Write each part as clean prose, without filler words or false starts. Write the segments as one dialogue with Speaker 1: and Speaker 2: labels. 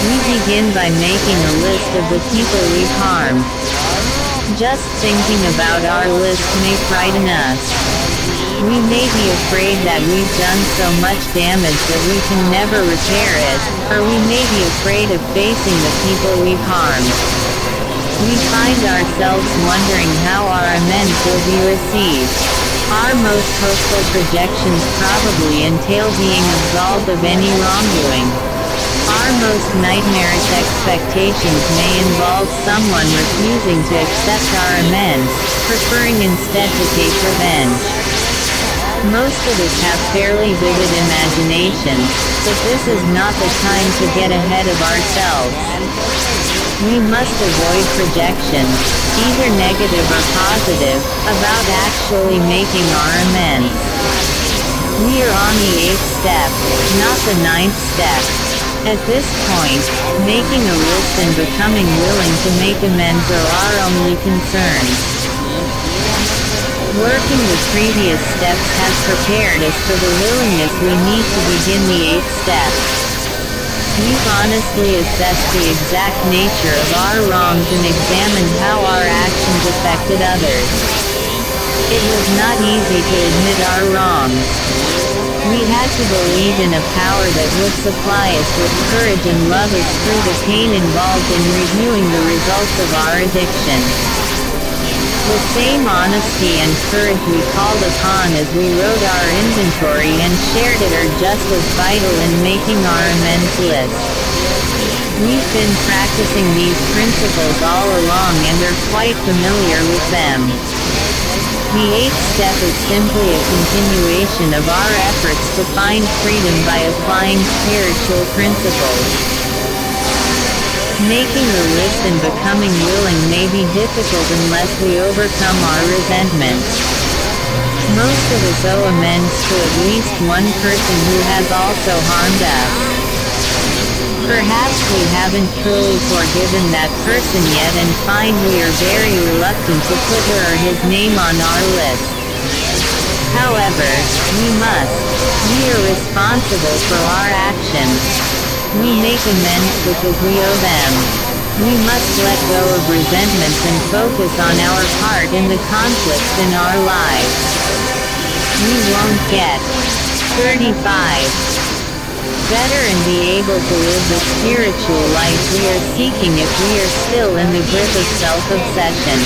Speaker 1: We begin by making a list of the people we've harmed. Just thinking about our list may frighten us. We may be afraid that we've done so much damage that we can never repair it, or we may be afraid of facing the people we've harmed. We find ourselves wondering how our amends will be received. Our most hopeful projections probably entail being absolved of any wrongdoing. Our most nightmarish expectations may involve someone refusing to accept our amends, preferring instead to take revenge. Most of us have fairly vivid imaginations, but this is not the time to get ahead of ourselves. We must avoid projections, either negative or positive, about actually making our amends. We are on the 8th step, not the 9th step. At this point, making a list and becoming willing to make amends are our only concerns. Working the previous steps has prepared us for the willingness we need to begin the 8th step. We've honestly assessed the exact nature of our wrongs and examined how our actions affected others. It was not easy to admit our wrongs. We had to believe in a power that would supply us with courage and love us through the pain involved in reviewing the results of our addiction. The same honesty and courage we called upon as we wrote our inventory and shared it are just as vital in making our amends list. We've been practicing these principles all along and are quite familiar with them. The 8th step is simply a continuation of our efforts to find freedom by applying spiritual principles. Making a list and becoming willing may be difficult unless we overcome our resentment. Most of us owe amends to at least one person who has also harmed us. Perhaps we haven't truly forgiven that person yet and find we are very reluctant to put her or his name on our list. However, we must. We are responsible for our actions. We make amends because we owe them. We must let go of resentments and focus on our part in the conflicts in our lives. We won't get 35 better and be able to live the spiritual life we are seeking if we are still in the grip of self-obsession.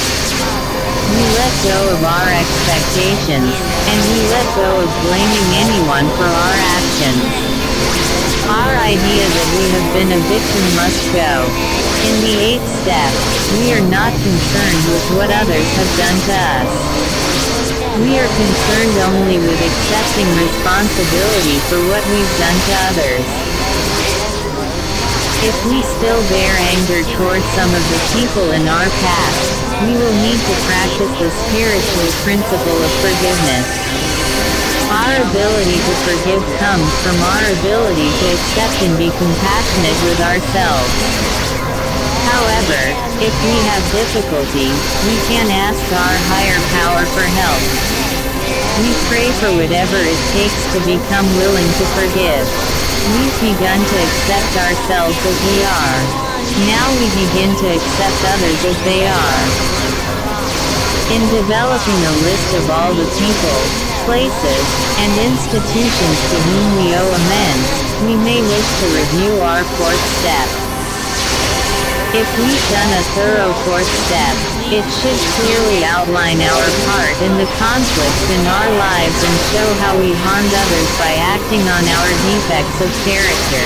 Speaker 1: We let go of our expectations, and we let go of blaming anyone for our actions. Our idea that we have been a victim must go. In the 8th step, we are not concerned with what others have done to us. We are concerned only with accepting responsibility for what we've done to others. If we still bear anger towards some of the people in our past, we will need to practice the spiritual principle of forgiveness. Our ability to forgive comes from our ability to accept and be compassionate with ourselves. However, if we have difficulty, we can ask our higher power for help. We pray for whatever it takes to become willing to forgive. We've begun to accept ourselves as we are. Now we begin to accept others as they are. In developing a list of all the people, places, and institutions to whom we owe amends, we may wish to review our 4th step. If we've done a thorough 4th step, it should clearly outline our part in the conflicts in our lives and show how we harmed others by acting on our defects of character.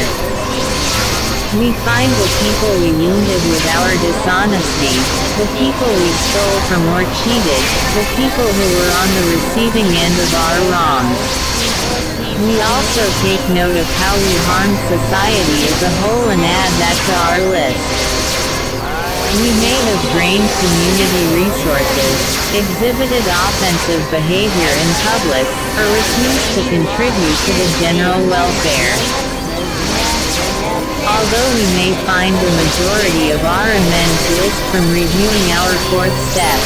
Speaker 1: We find the people we wounded with our dishonesty, the people we stole from or cheated, the people who were on the receiving end of our wrongs. We also take note of how we harmed society as a whole and add that to our list. We may have drained community resources, exhibited offensive behavior in public, or refused to contribute to the general welfare. Although we may find the majority of our amends list from reviewing our 4th step,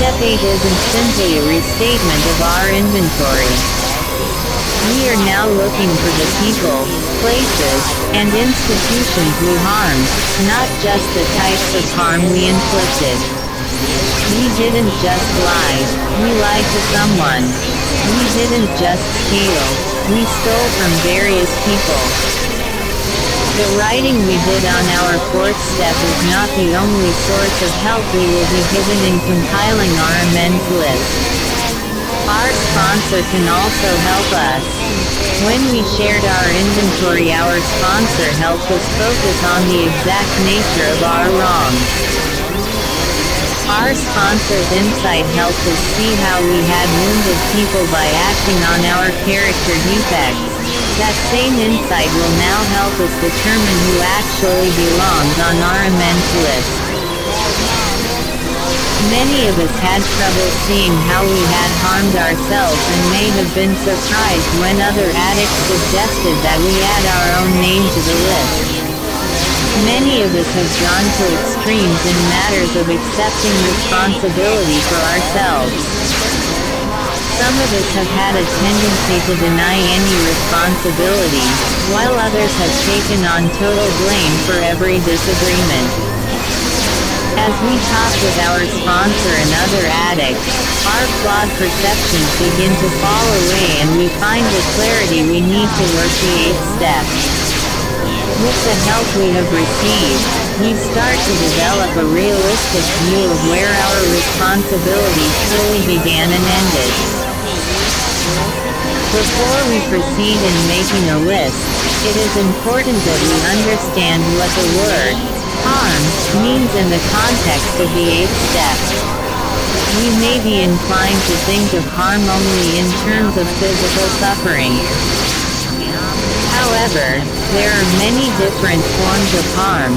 Speaker 1: Step 8 isn't simply a restatement of our inventory. We are now looking for the people, places, and institutions we harmed, not just the types of harm we inflicted. We didn't just lie, we lied to someone. We didn't just steal, we stole from various people. The writing we did on our fourth step is not the only source of help we will be given in compiling our amends list. Our sponsor can also help us. When we shared our inventory, our sponsor helped us focus on the exact nature of our wrongs. Our sponsor's insight helped us see how we had wounded people by acting on our character defects. That same insight will now help us determine who actually belongs on our amends list. Many of us had trouble seeing how we had harmed ourselves and may have been surprised when other addicts suggested that we add our own name to the list. Many of us have gone to extremes in matters of accepting responsibility for ourselves. Some of us have had a tendency to deny any responsibility, while others have taken on total blame for every disagreement. As we talk with our sponsor and other addicts, our flawed perceptions begin to fall away and we find the clarity we need to work the 8th step. With the help we have received, we start to develop a realistic view of where our responsibilities truly began and ended. Before we proceed in making a list, it is important that we understand what the word harm means in the context of the 8th step. We may be inclined to think of harm only in terms of physical suffering. However, there are many different forms of harm,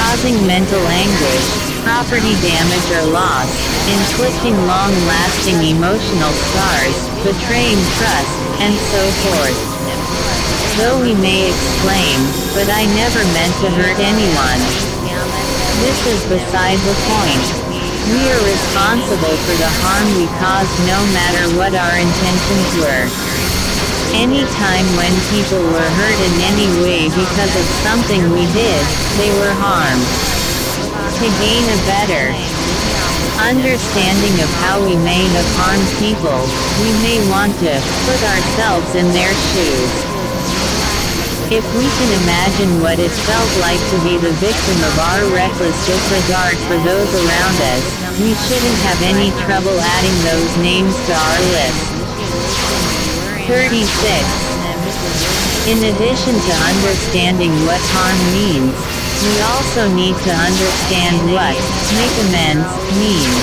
Speaker 1: causing mental anguish, property damage or loss, inflicting long-lasting emotional scars, betraying trust, and so forth. Though we may exclaim, "But I never meant to hurt anyone." This is beside the point. We are responsible for the harm we caused no matter what our intentions were. Any time when people were hurt in any way because of something we did, they were harmed. To gain a better understanding of how we may have harmed people, we may want to put ourselves in their shoes. If we can imagine what it felt like to be the victim of our reckless disregard for those around us, we shouldn't have any trouble adding those names to our list. 36. In addition to understanding what harm means, we also need to understand what make amends means.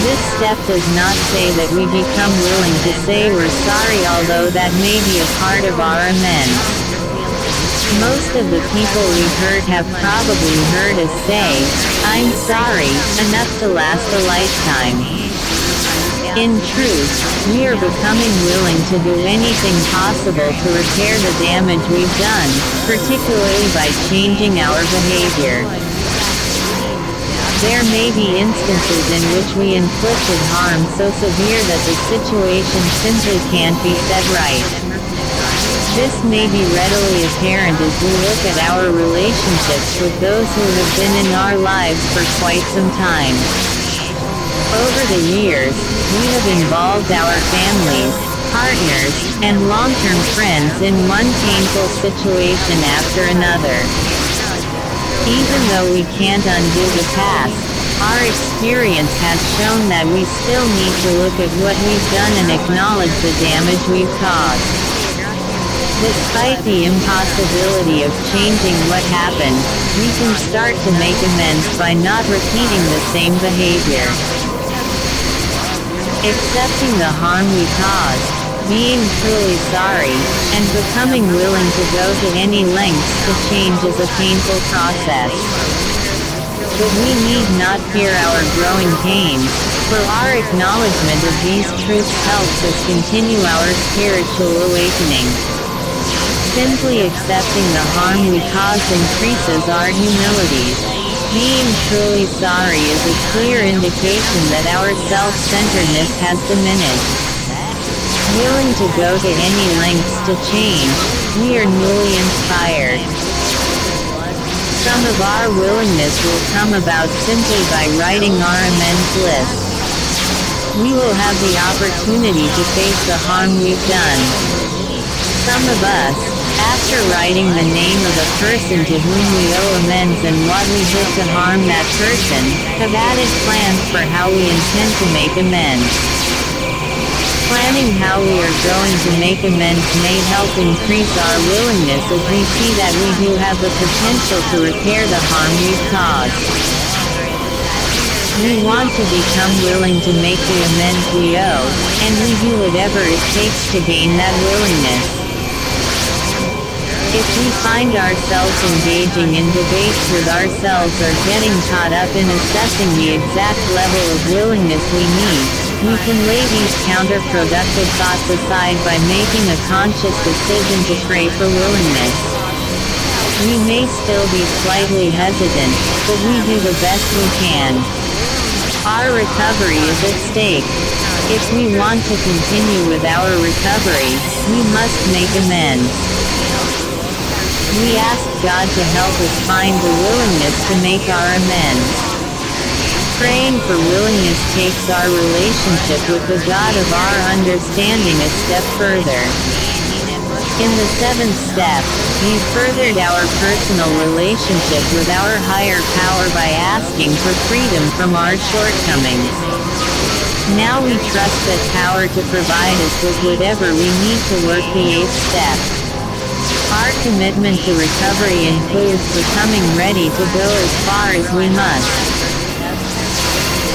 Speaker 1: This step does not say that we become willing to say we're sorry, although that may be a part of our amends. Most of the people we've hurt have probably heard us say, "I'm sorry," enough to last a lifetime. In truth, we are becoming willing to do anything possible to repair the damage we've done, particularly by changing our behavior. There may be instances in which we inflicted harm so severe that the situation simply can't be set right. This may be readily apparent as we look at our relationships with those who have been in our lives for quite some time. Over the years, we have involved our families, partners, and long-term friends in one painful situation after another. Even though we can't undo the past, our experience has shown that we still need to look at what we've done and acknowledge the damage we've caused. Despite the impossibility of changing what happened, we can start to make amends by not repeating the same behavior. Accepting the harm we caused, being truly sorry, and becoming willing to go to any lengths to change is a painful process. But we need not fear our growing pains, for our acknowledgement of these truths helps us continue our spiritual awakening. Simply accepting the harm we caused increases our humility. Being truly sorry is a clear indication that our self-centeredness has diminished. willing to go to any lengths to change. We are newly inspired. Some of our willingness will come about simply by writing our amends list. We will have the opportunity to face the harm we've done. Some of us, after writing the name of a person to whom we owe amends and what we did to harm that person, have added plans for how we intend to make amends. Planning how we are going to make amends may help increase our willingness as we see that we do have the potential to repair the harm we've caused. We want to become willing to make the amends we owe, and we do whatever it takes to gain that willingness. If we find ourselves engaging in debates with ourselves or getting caught up in assessing the exact level of willingness we need, we can lay these counterproductive thoughts aside by making a conscious decision to pray for willingness. We may still be slightly hesitant, but we do the best we can. Our recovery is at stake. If we want to continue with our recovery, we must make amends. We ask God to help us find the willingness to make our amends. Praying for willingness takes our relationship with the God of our understanding a step further. In the seventh step, we furthered our personal relationship with our higher power by asking for freedom from our shortcomings. Now we trust that power to provide us with whatever we need to work the eighth step. Our commitment to recovery includes becoming ready to go as far as we must.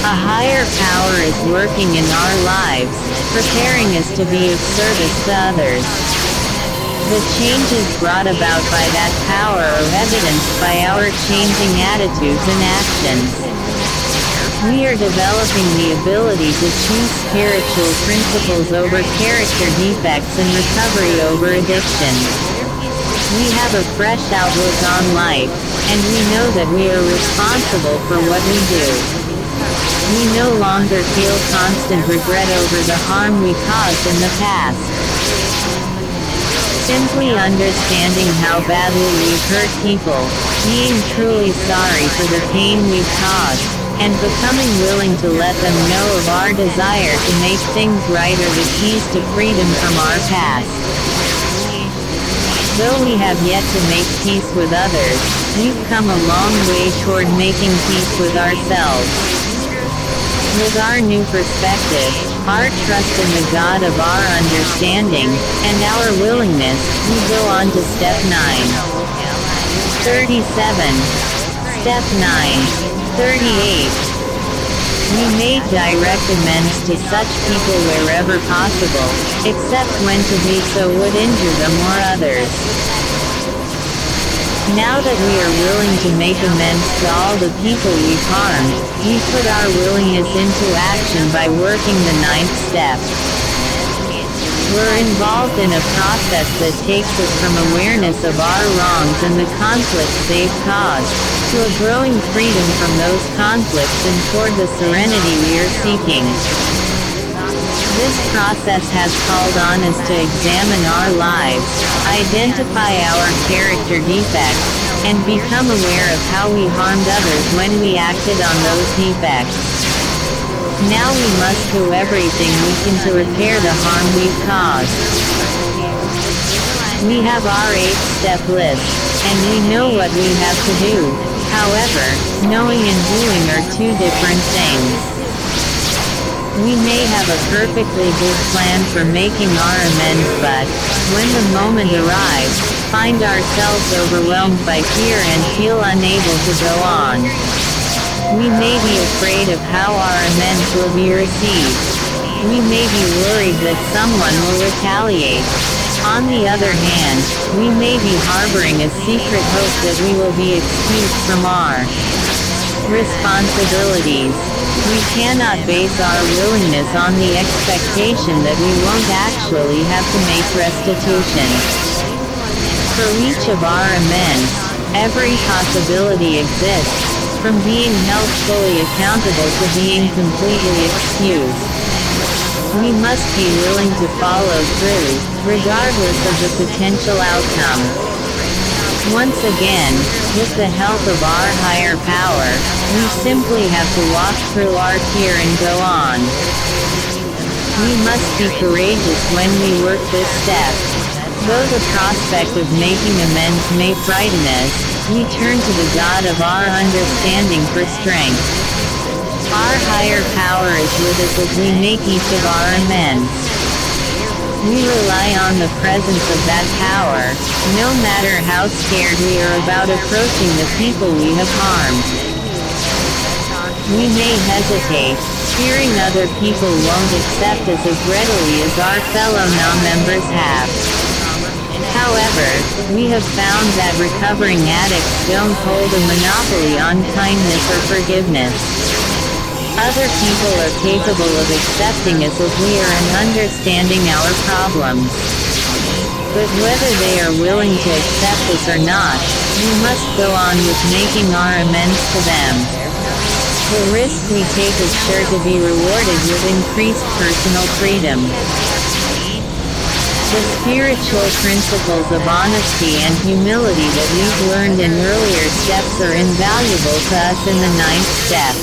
Speaker 1: A higher power is working in our lives, preparing us to be of service to others. The changes brought about by that power are evidenced by our changing attitudes and actions. We are developing the ability to choose spiritual principles over character defects and recovery over addiction. We have a fresh outlook on life, and we know that we are responsible for what we do. We no longer feel constant regret over the harm we caused in the past. Simply understanding how badly we've hurt people, being truly sorry for the pain we've caused, and becoming willing to let them know of our desire to make things right are the keys to freedom from our past. Though we have yet to make peace with others, we've come a long way toward making peace with ourselves. With our new perspective, our trust in the God of our understanding, and our willingness, we go on to step 9. 37. Step 9. 38. We made direct amends to such people wherever possible, except when to do so would injure them or others. Now that we are willing to make amends to all the people we've harmed, we put our willingness into action by working the 9th step. We're involved in a process that takes us from awareness of our wrongs and the conflicts they've caused, to a growing freedom from those conflicts and toward the serenity we are seeking. This process has called on us to examine our lives, identify our character defects, and become aware of how we harmed others when we acted on those defects. Now we must do everything we can to repair the harm we've caused. We have our 8th step list, and we know what we have to do. However, knowing and doing are two different things. We may have a perfectly good plan for making our amends, but, when the moment arrives, find ourselves overwhelmed by fear and feel unable to go on. We may be afraid of how our amends will be received. We may be worried that someone will retaliate. On the other hand, we may be harboring a secret hope that we will be excused from our responsibilities. We cannot base our willingness on the expectation that we won't actually have to make restitution. For each of our amends, every possibility exists, from being held fully accountable to being completely excused. We must be willing to follow through, regardless of the potential outcome. Once again, with the help of our higher power, we simply have to walk through our fear and go on. We must be courageous when we work this step. Though the prospect of making amends may frighten us, we turn to the God of our understanding for strength. Our higher power is with us as we make each of our amends. We rely on the presence of that power, no matter how scared we are about approaching the people we have harmed. We may hesitate, fearing other people won't accept us as readily as our fellow non-members have. However, we have found that recovering addicts don't hold a monopoly on kindness or forgiveness. Other people are capable of accepting us as we are and understanding our problems. But whether they are willing to accept us or not, we must go on with making our amends to them. The risk we take is sure to be rewarded with increased personal freedom. The spiritual principles of honesty and humility that we've learned in earlier steps are invaluable to us in the 9th step.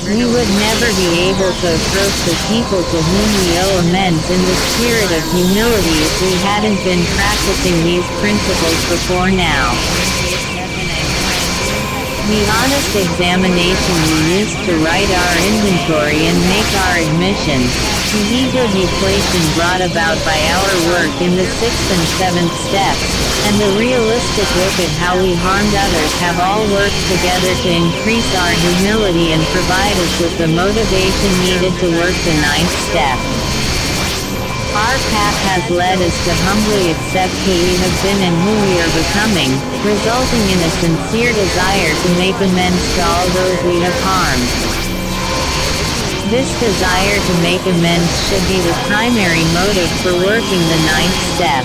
Speaker 1: We would never be able to approach the people to whom we owe amends in the spirit of humility if we hadn't been practicing these principles before now. The honest examination we use to write our inventory and make our admissions, the ego deflation brought about by our work in the 6th and 7th steps, and the realistic look at how we harmed others have all worked together to increase our humility and provide us with the motivation needed to work the 9th step. Our path has led us to humbly accept who we have been and who we are becoming, resulting in a sincere desire to make amends to all those we have harmed. This desire to make amends should be the primary motive for working the 9th step.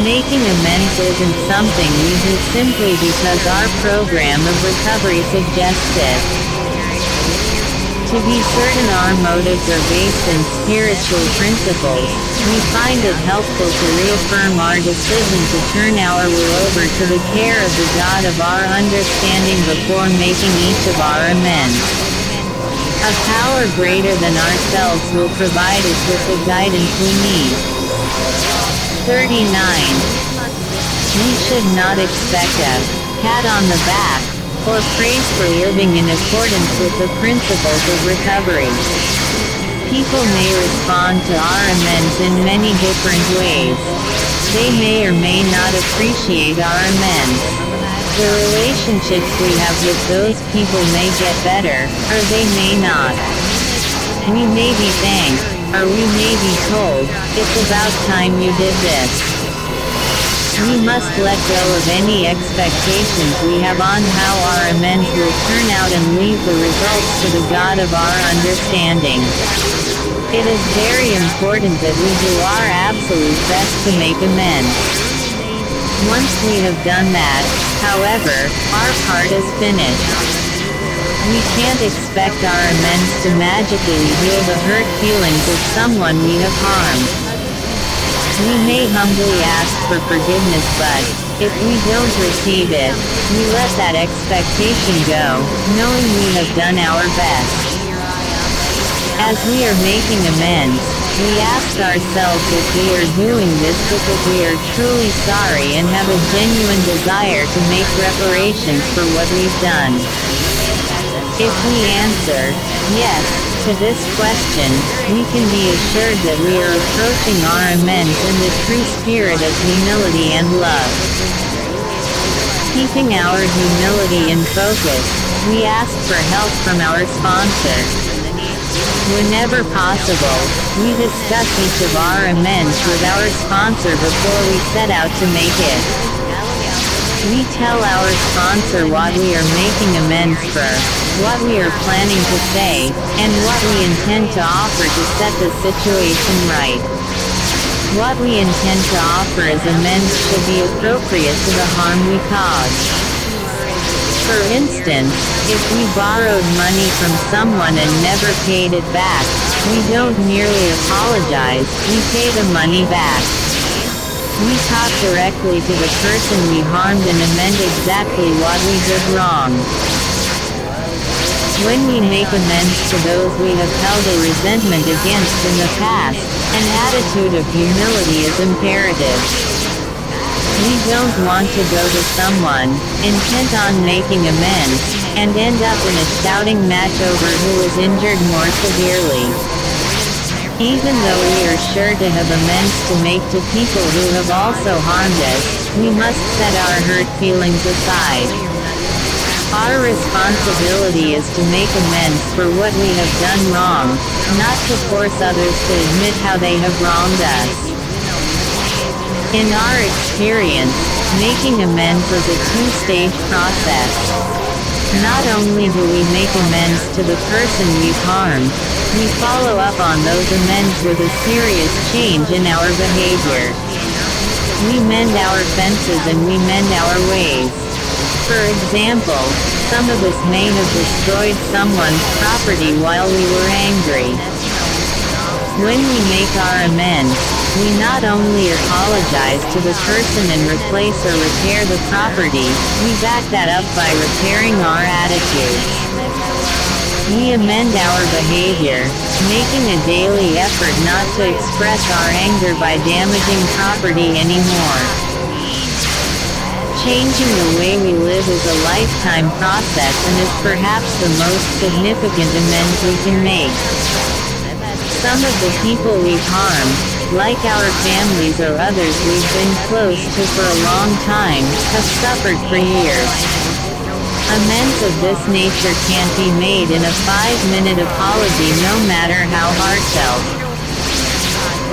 Speaker 1: Making amends isn't something we do simply because our program of recovery suggests it. To be certain our motives are based in spiritual principles, we find it helpful to reaffirm our decision to turn our will over to the care of the God of our understanding before making each of our amends. A power greater than ourselves will provide us with the guidance we need. 39. We should not expect a pat on the back, or praise for living in accordance with the principles of recovery. People may respond to our amends in many different ways. They may or may not appreciate our amends. The relationships we have with those people may get better, or they may not. We may be thanked, or we may be told, "It's about time you did this." We must let go of any expectations we have on how our amends will turn out and leave the results to the God of our understanding. It is very important that we do our absolute best to make amends. Once we have done that, however, our part is finished. We can't expect our amends to magically heal the hurt feelings of someone we have harmed. We may humbly ask for forgiveness, but if we don't receive it, we let that expectation go, knowing we have done our best. As we are making amends, we ask ourselves if we are doing this because we are truly sorry and have a genuine desire to make reparations for what we've done. If we answer yes to this question, we can be assured that we are approaching our amends in the true spirit of humility and love. Keeping our humility in focus, we ask for help from our sponsor. Whenever possible, we discuss each of our amends with our sponsor before we set out to make it. We tell our sponsor what we are making amends for, what we are planning to say, and what we intend to offer to set the situation right. What we intend to offer as amends should be appropriate to the harm we caused. For instance, if we borrowed money from someone and never paid it back, we don't merely apologize, we pay the money back. We talk directly to the person we harmed and amend exactly what we did wrong. When we make amends to those we have held a resentment against in the past, an attitude of humility is imperative. We don't want to go to someone, intent on making amends, and end up in a shouting match over who was injured more severely. Even though we are sure to have amends to make to people who have also harmed us, we must set our hurt feelings aside. Our responsibility is to make amends for what we have done wrong, not to force others to admit how they have wronged us. In our experience, making amends is a two-stage process. Not only do we make amends to the person we've harmed, we follow up on those amends with a serious change in our behavior. We mend our fences and we mend our ways. For example, some of us may have destroyed someone's property while we were angry. When we make our amends, we not only apologize to the person and replace or repair the property, we back that up by repairing our attitude. We amend our behavior, making a daily effort not to express our anger by damaging property anymore. Changing the way we live is a lifetime process and is perhaps the most significant amends we can make. Some of the people we've harmed, like our families or others we've been close to for a long time, have suffered for years. Amends of this nature can't be made in a 5-minute apology no matter how heartfelt.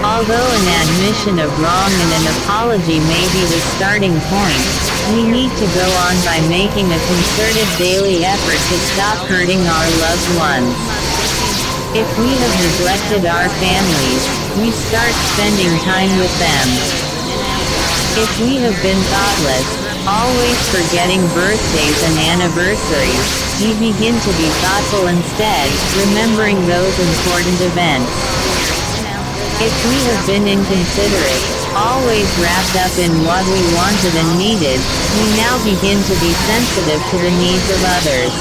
Speaker 1: Although an admission of wrong and an apology may be the starting point, we need to go on by making a concerted daily effort to stop hurting our loved ones. If we have neglected our families, we start spending time with them. If we have been thoughtless, always forgetting birthdays and anniversaries, we begin to be thoughtful instead, remembering those important events. If we have been inconsiderate, always wrapped up in what we wanted and needed, we now begin to be sensitive to the needs of others.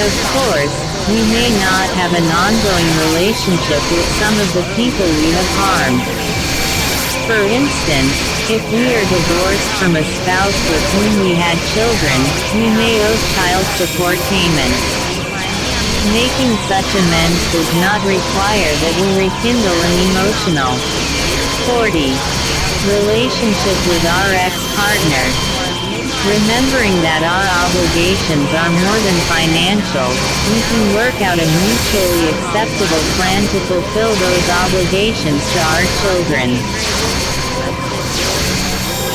Speaker 1: Of course, we may not have an ongoing relationship with some of the people we have harmed. For instance, if we are divorced from a spouse with whom we had children, we may owe child support payments. Making such amends does not require that we rekindle an emotional 40. Relationship with our ex-partner. Remembering that our obligations are more than financial, we can work out a mutually acceptable plan to fulfill those obligations to our children.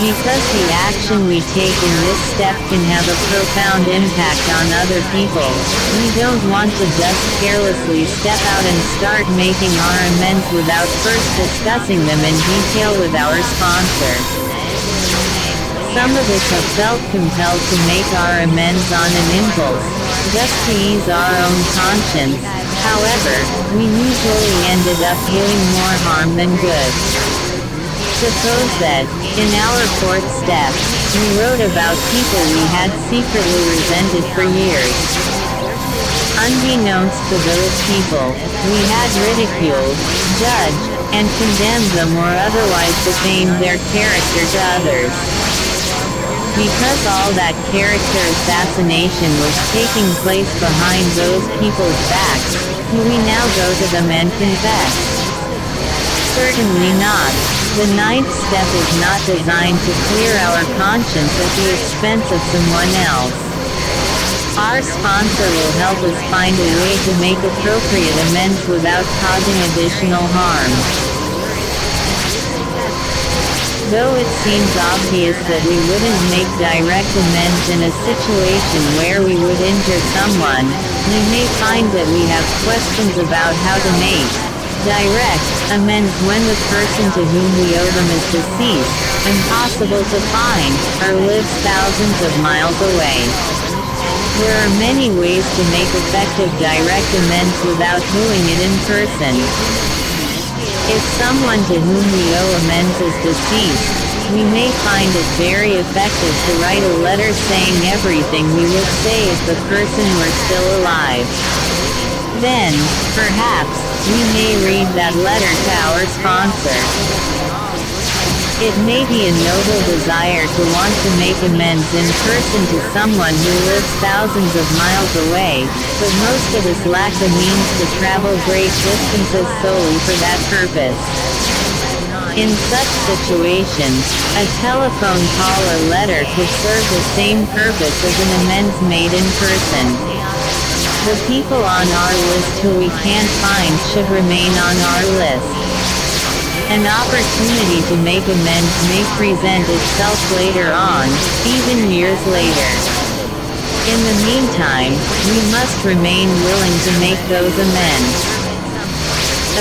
Speaker 1: Because the action we take in this step can have a profound impact on other people, we don't want to just carelessly step out and start making our amends without first discussing them in detail with our sponsor. Some of us have felt compelled to make our amends on an impulse, just to ease our own conscience. However, we usually ended up doing more harm than good. Suppose that, in our fourth step, we wrote about people we had secretly resented for years. Unbeknownst to those people, we had ridiculed, judged, and condemned them or otherwise defamed their character to others. Because all that character assassination was taking place behind those people's backs, do we now go to them and confess? Certainly not. The ninth step is not designed to clear our conscience at the expense of someone else. Our sponsor will help us find a way to make appropriate amends without causing additional harm. Though it seems obvious that we wouldn't make direct amends in a situation where we would injure someone, we may find that we have questions about how to make Direct amends when the person to whom we owe them is deceased, impossible to find, or lives thousands of miles away. There are many ways to make effective direct amends without doing it in person. If someone to whom we owe amends is deceased, we may find it very effective to write a letter saying everything we would say if the person were still alive. Then, perhaps, we may read that letter to our sponsor. It may be a noble desire to want to make amends in person to someone who lives thousands of miles away, but most of us lack the means to travel great distances solely for that purpose. In such situations, a telephone call or letter could serve the same purpose as an amends made in person. The people on our list who we can't find should remain on our list. An opportunity to make amends may present itself later on, even years later. In the meantime, we must remain willing to make those amends.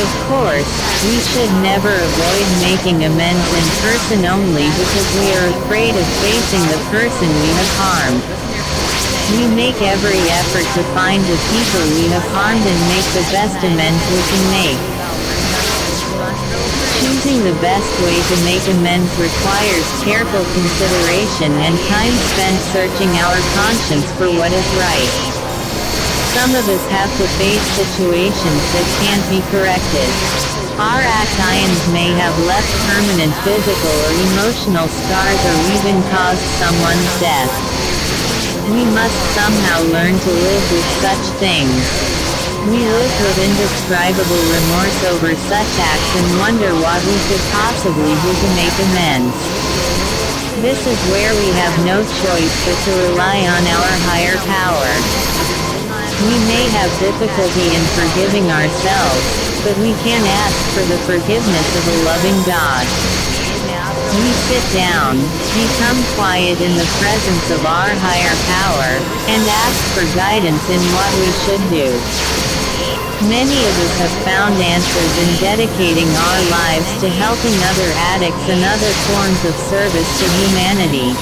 Speaker 1: Of course, we should never avoid making amends in person only because we are afraid of facing the person we have harmed. We make every effort to find the people we have harmed and make the best amends we can make. Choosing the best way to make amends requires careful consideration and time spent searching our conscience for what is right. Some of us have to face situations that can't be corrected. Our actions may have left permanent physical or emotional scars or even caused someone's death. We must somehow learn to live with such things. We live with indescribable remorse over such acts and wonder what we could possibly do to make amends. This is where we have no choice but to rely on our higher power. We may have difficulty in forgiving ourselves, but we can ask for the forgiveness of a loving God. We sit down, become quiet in the presence of our higher power, and ask for guidance in what we should do. Many of us have found answers in dedicating our lives to helping other addicts and other forms of service to humanity.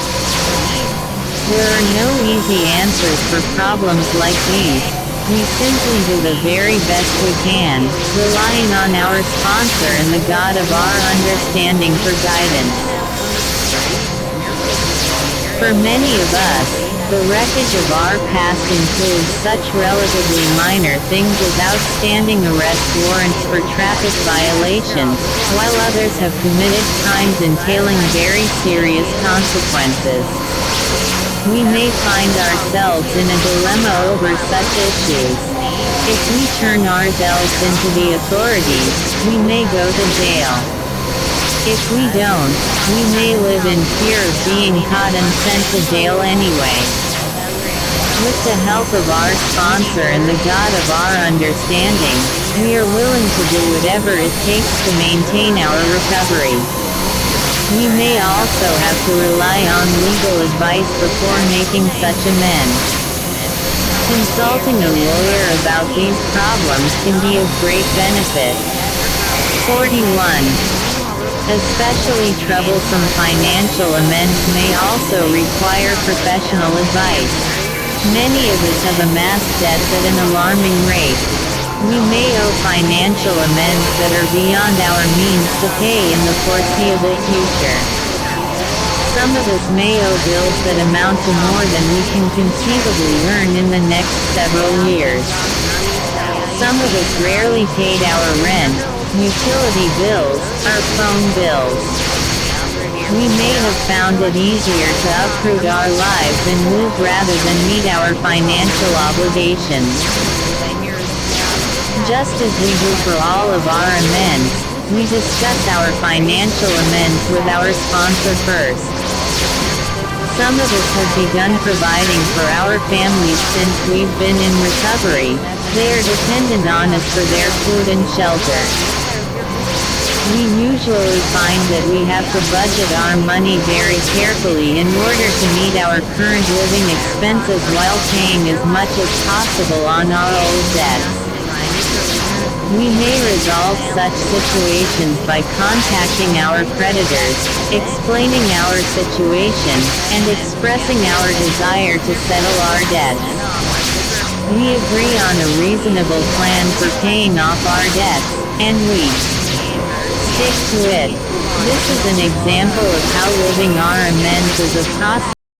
Speaker 1: There are no easy answers for problems like these. We simply do the very best we can, relying on our sponsor and the God of our understanding for guidance. For many of us, the wreckage of our past includes such relatively minor things as outstanding arrest warrants for traffic violations, while others have committed crimes entailing very serious consequences. We may find ourselves in a dilemma over such issues. If we turn ourselves into the authorities, we may go to jail. If we don't, we may live in fear of being caught and sent to jail anyway. With the help of our sponsor and the God of our understanding, we are willing to do whatever it takes to maintain our recovery. We may also have to rely on legal advice before making such amends. Consulting a lawyer about these problems can be of great benefit. 41. Especially troublesome financial amends may also require professional advice. Many of us have amassed debts at an alarming rate. We may owe financial amends that are beyond our means to pay in the foreseeable future. Some of us may owe bills that amount to more than we can conceivably earn in the next several years. Some of us rarely paid our rent, utility bills, or phone bills. We may have found it easier to uproot our lives and move rather than meet our financial obligations. Just as we do for all of our amends, we discuss our financial amends with our sponsor first. Some of us have begun providing for our families since we've been in recovery. They are dependent on us for their food and shelter. We usually find that we have to budget our money very carefully in order to meet our current living expenses while paying as much as possible on our old debts. We may resolve such situations by contacting our creditors, explaining our situation, and expressing our desire to settle our debts. We agree on a reasonable plan for paying off our debts, and we stick to it. This is an example of how living our amends is a process